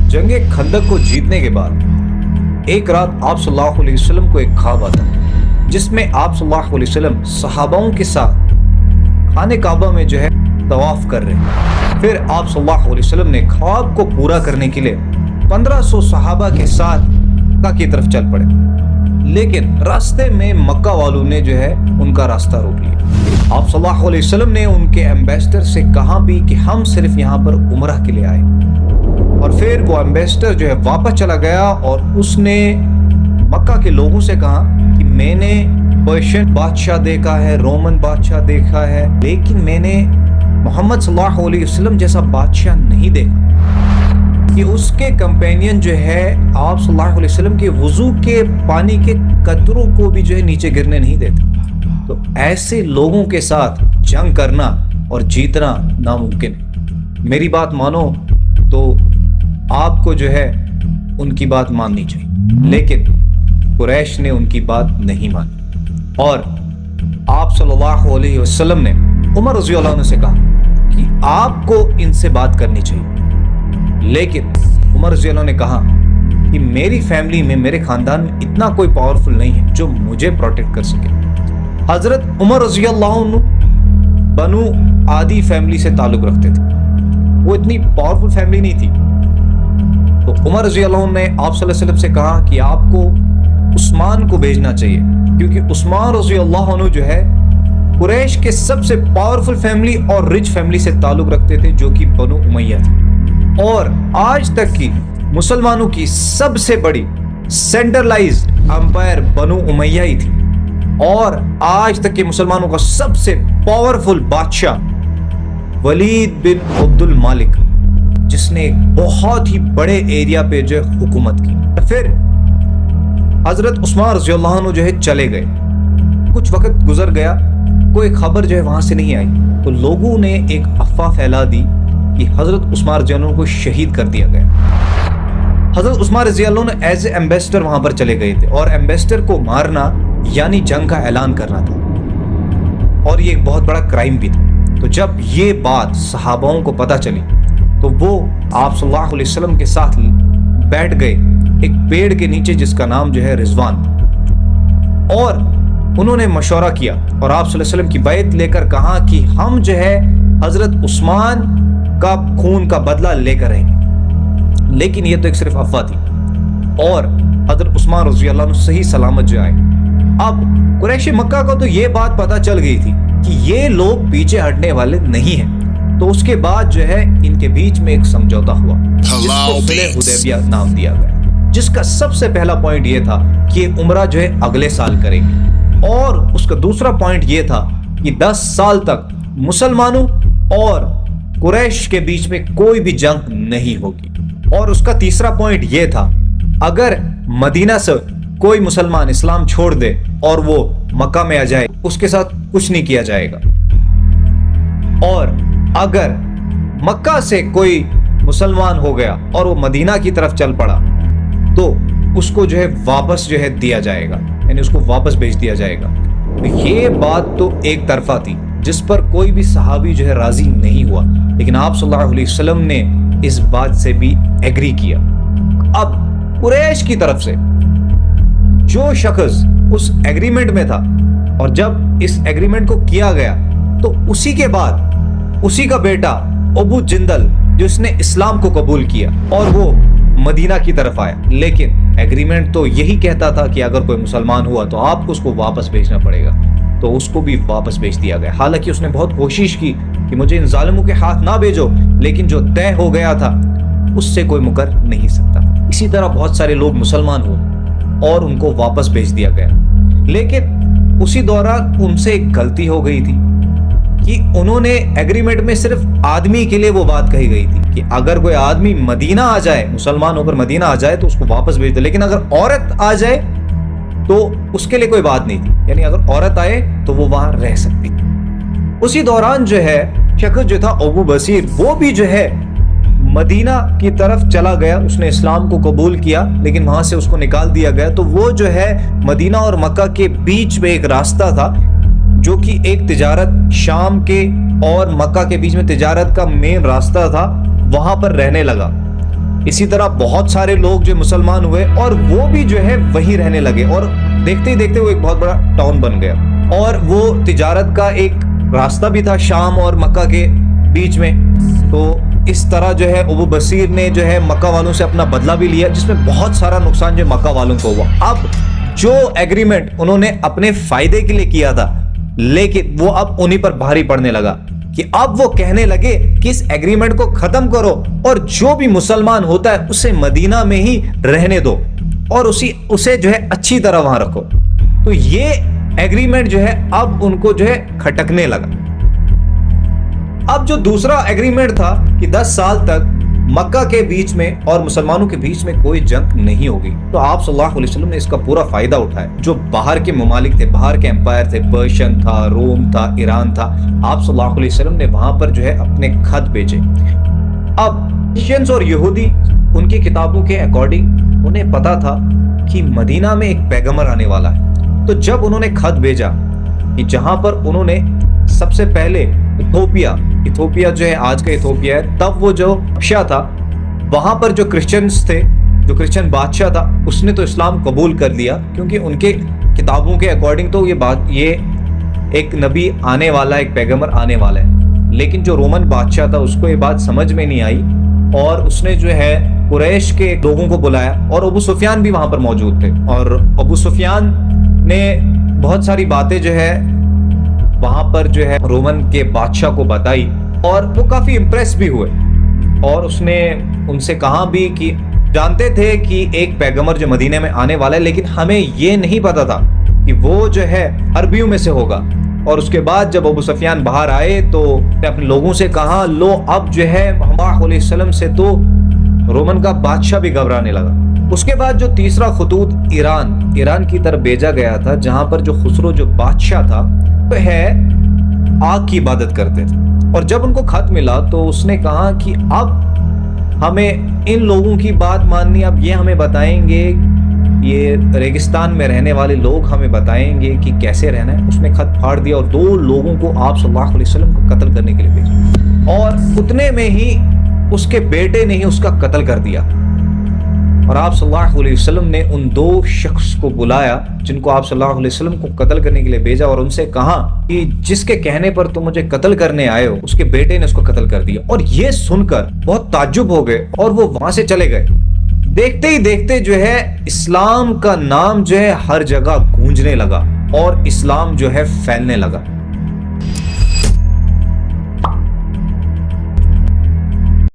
जंग खंदक को जीतने के बाद एक रात आप सल्लल्लाहु अलैहि वसल्लम को एक ख्वाब आता जिसमें आप सल्लल्लाहु अलैहि वसल्लम सहाबाओं के साथ खाने काबा में जो है तवाफ कर रहे हैं। फिर आप सल्लल्लाहु अलैहि वसल्लम ने ख्वाब को पूरा करने के लिए 1500 सहाबा के साथ मक्का की तरफ चल पड़े, लेकिन रास्ते में मक्का वालों ने जो है उनका रास्ता रोक लिया। आप सल्लल्लाहु अलैहि वसल्लम ने उनके एम्बेसडर से कहा भी कि हम सिर्फ यहाँ पर उम्रह के लिए आए, और फिर वो एम्बेसडर जो है वापस चला गया और उसने मक्का के लोगों से कहा कि मैंने पर्शियन बादशाह देखा है, रोमन बादशाह देखा है, लेकिन मैंने मोहम्मद सल्लल्लाहु अलैहि वसल्लम जैसा बादशाह नहीं देखा कि उसके कंपेनियन जो है आप सल्लल्लाहु अलैहि वसल्लम के वुजू के पानी के कतरों को भी जो है नीचे गिरने नहीं देते। तो ऐसे लोगों के साथ जंग करना और जीतना नामुमकिन है। मेरी बात मानो तो आपको जो है उनकी बात माननी चाहिए, लेकिन कुरैश ने उनकी बात नहीं मानी और आप सल्लल्लाहु अलैहि वसल्लम ने उमर रज़ी अल्लाह अन्हु से कहा कि आपको इनसे बात करनी चाहिए, लेकिन उमर रज़ी अल्लाह ने कहा कि मेरी फैमिली में, मेरे खानदान में इतना कोई पावरफुल नहीं है जो मुझे प्रोटेक्ट कर सके। हजरत उमर रज़ी अल्लाह अन्हु बनु आदी फैमिली से ताल्लुक रखते थे, वो इतनी पावरफुल फैमिली नहीं थी। तो उमर रज़ी अल्लाह अन्हु ने आप सल्लल्लाहु अलैहि वसल्लम से कहा कि आपको उस्मान को भेजना चाहिए, क्योंकि उस्मान रज़ी अल्लाह अन्हु जो है कुरैश के सबसे पावरफुल फैमिली और रिच फैमिली से ताल्लुक रखते थे, जो कि बनु उमैया थी, और आज तक की मुसलमानों की सबसे बड़ी सेंट्रलाइज्ड एम्पायर बनु उमैया ही थी, और आज तक के मुसलमानों का सबसे पावरफुल बादशाह वलीद बिन अब्दुल मालिक, जिसने एक बहुत ही बड़े एरिया पे जो है हुकूमत की। फिर हजरत उस्मान रज़ी अल्लाह अन्हु जो है चले गए, कुछ वक्त गुजर गया, कोई खबर जो है वहां से नहीं आई, तो लोगों ने एक अफवाह फैला दी कि हजरत उस्मान रज़ी अल्लाह अन्हु को शहीद कर दिया गया। हजरत उस्मान रज़ी अल्लाह अन्हु एज ए एम्बेसडर वहां पर चले गए थे, और एम्बेसडर को मारना यानी जंग का ऐलान करना था, और ये एक बहुत बड़ा क्राइम भी था। तो जब ये बात सहाबाओं को पता चली तो वो आप सल्लल्लाहु अलैहि वसल्लम के साथ बैठ गए एक पेड़ के नीचे जिसका नाम जो है रिजवान, और उन्होंने मशवरा किया और आप सल्लल्लाहु अलैहि वसल्लम की बैत लेकर कहा कि हम जो है हजरत उस्मान का खून का बदला लेकर आएंगे। लेकिन ये तो एक सिर्फ अफवाह थी, और हजरत उस्मान रज़ी अल्लाह अन्हु सही सलामत जो आए। अब कुरैश मक्का को तो ये बात पता चल गई थी कि ये लोग पीछे हटने वाले नहीं हैं, तो उसके बाद जो है इनके बीच में एक समझौता हुआ जिसको सुलह हुदैबिया नाम दिया गया, जिसका सबसे पहला पॉइंट ये था कि उम्रा जो है अगले साल करेंगे, और उसका दूसरा पॉइंट ये था कि 10 साल तक मुसलमानों और कुरैश के बीच में कोई भी जंग नहीं होगी, और उसका तीसरा पॉइंट ये था अगर मदीना से कोई मुसलमान इस्लाम छोड़ दे और वो मक्का में आ जाए, उसके साथ कुछ नहीं किया जाएगा, और अगर मक्का से कोई मुसलमान हो गया और वो मदीना की तरफ चल पड़ा तो उसको जो है वापस जो है दिया जाएगा, यानी उसको वापस भेज दिया जाएगा। तो ये बात तो एक तरफा थी जिस पर कोई भी सहाबी जो है राजी नहीं हुआ, लेकिन आप सल्लल्लाहु अलैहि वसल्लम ने इस बात से भी एग्री किया। अब कुरैश की तरफ से जो शख्स उस एग्रीमेंट में था, और जब इस एग्रीमेंट को किया गया तो उसी के बाद उसी का बेटा अबू जिंदल जिसने इस्लाम को कबूल किया और वो मदीना की तरफ आया, लेकिन एग्रीमेंट तो यही कहता था कि अगर कोई मुसलमान हुआ तो आपको उसको वापस भेजना पड़ेगा, तो उसको भी वापस भेज दिया गया। हालांकि उसने बहुत कोशिश की कि मुझे इन जालिमों के हाथ ना भेजो, लेकिन जो तय हो गया था उससे कोई मुकर नहीं सकता। इसी तरह बहुत सारे लोग मुसलमान हुए और उनको वापस भेज दिया गया, लेकिन उसी दौरान उनसे एक गलती हो गई थी कि उन्होंने एग्रीमेंट में सिर्फ आदमी के लिए वो बात कही गई थी कि अगर कोई आदमी मदीना आ जाए, मुसलमान होकर मदीना आ जाए तो उसको वापस भेज दो, लेकिन अगर औरत आ जाए तो उसके लिए कोई बात नहीं थी, यानी अगर औरत आए तो वो वहां रह सकती। उसी दौरान जो है शख्स जो था अबू बसीर, वो भी जो है मदीना की तरफ चला गया, उसने इस्लाम को कबूल किया, लेकिन वहां से उसको निकाल दिया गया। तो वो जो है मदीना और मक्का के बीच में एक रास्ता था जो कि एक तिजारत शाम के और मक्का के बीच में तिजारत का मेन रास्ता था, वहां पर रहने लगा। اسی طرح بہت سارے لوگ جو مسلمان ہوئے اور وہ بھی جو ہے وہیں رہنے لگے، اور دیکھتے ہی دیکھتے وہ ایک بہت بڑا ٹاؤن بن گیا، اور وہ تجارت کا ایک راستہ بھی تھا شام اور مکہ کے بیچ میں۔ تو اس طرح جو ہے ابو بصیر نے جو ہے مکہ والوں سے اپنا بدلہ بھی لیا، جس میں بہت سارا نقصان جو مکہ والوں کو ہوا۔ اب جو ایگریمنٹ انہوں نے اپنے فائدے کے لیے کیا تھا، لیکن وہ اب انہی پر بھاری پڑنے لگا کہ اب وہ کہنے لگے کہ اس ایگریمنٹ کو ختم کرو اور جو بھی مسلمان ہوتا ہے اسے مدینہ میں ہی رہنے دو اور اسے جو ہے اچھی طرح وہاں رکھو۔ تو یہ ایگریمنٹ جو ہے اب ان کو جو ہے کھٹکنے لگا۔ اب جو دوسرا ایگریمنٹ تھا کہ 10 سال تک مکہ کے بیچ میں اور مسلمانوں کے بیچ میں کوئی جنگ نہیں ہوگی، تو آپ صلی اللہ علیہ وسلم نے اس کا پورا فائدہ اٹھایا۔ جو باہر کے ممالک تھے، باہر کے امپائر تھے، پرشین تھا، روم تھا، ایران تھا، آپ صلی اللہ علیہ وسلم نے وہاں پر جو ہے اپنے خط بھیجے۔ اب کرسچنز اور یہودی ان کی کتابوں کے اکارڈنگ انہیں پتا تھا کہ مدینہ میں ایک پیغمبر آنے والا ہے، تو جب انہوں نے خط بھیجا کہ جہاں پر انہوں نے سب سے پہلے ایتھوپیا جو ہے آج کا ایتھوپیا ہے، تب وہ جو حبشہ تھا وہاں پر جو کرسچنز تھے، جو کرسچن بادشاہ تھا، اس نے تو اسلام قبول کر لیا، کیونکہ ان کے کتابوں کے اکارڈنگ تو یہ ایک نبی آنے والا ہے، ایک پیغمبر آنے والا ہے۔ لیکن جو رومن بادشاہ تھا اس کو یہ بات سمجھ میں نہیں آئی، اور اس نے جو ہے قریش کے لوگوں کو بلایا، اور ابو سفیان بھی وہاں پر موجود تھے، اور ابو سفیان نے بہت ساری باتیں جو ہے وہاں پر جو ہے رومن کے بادشاہ کو بتائی، اور وہ کافی امپریس بھی ہوئے، اور اس نے ان سے کہا بھی کہ جانتے تھے کہ ایک پیغمبر جو مدینے میں آنے والا ہے، لیکن ہمیں یہ نہیں پتا تھا کہ وہ جو ہے عربیوں میں سے ہوگا۔ اور اس کے بعد جب ابو سفیان باہر آئے تو اپنے لوگوں سے کہا، لو اب جو ہے محمد علیہ السلام سے تو رومن کا بادشاہ بھی گھبرانے لگا۔ اس کے بعد جو تیسرا خطوط ایران کی طرف بھیجا گیا تھا، جہاں پر جو خسرو جو بادشاہ تھا وہ ہے آگ کی عبادت کرتے تھے، اور جب ان کو خط ملا تو اس نے کہا کہ اب ہمیں ان لوگوں کی بات ماننی، اب یہ ہمیں بتائیں گے، یہ ریگستان میں رہنے والے لوگ ہمیں بتائیں گے کہ کیسے رہنا ہے۔ اس نے خط پھاڑ دیا اور 2 لوگوں کو آپ صلی اللہ علیہ وسلم کو قتل کرنے کے لیے بھیجا، اور اتنے میں ہی اس کے بیٹے نے ہی اس کا قتل کر دیا۔ اور آپ صلی اللہ علیہ وسلم نے ان 2 شخص کو بلایا جن کو آپ صلی اللہ علیہ وسلم کو قتل کرنے کے لیے بھیجا، اور ان سے کہا کہ جس کے کہنے پر تم مجھے قتل کرنے آئے ہو، اس کے بیٹے نے اس کو قتل کر دیا۔ اور یہ سن کر بہت تعجب ہو گئے اور وہ وہاں سے چلے گئے۔ دیکھتے ہی دیکھتے جو ہے اسلام کا نام جو ہے ہر جگہ گونجنے لگا اور اسلام جو ہے پھیلنے لگا۔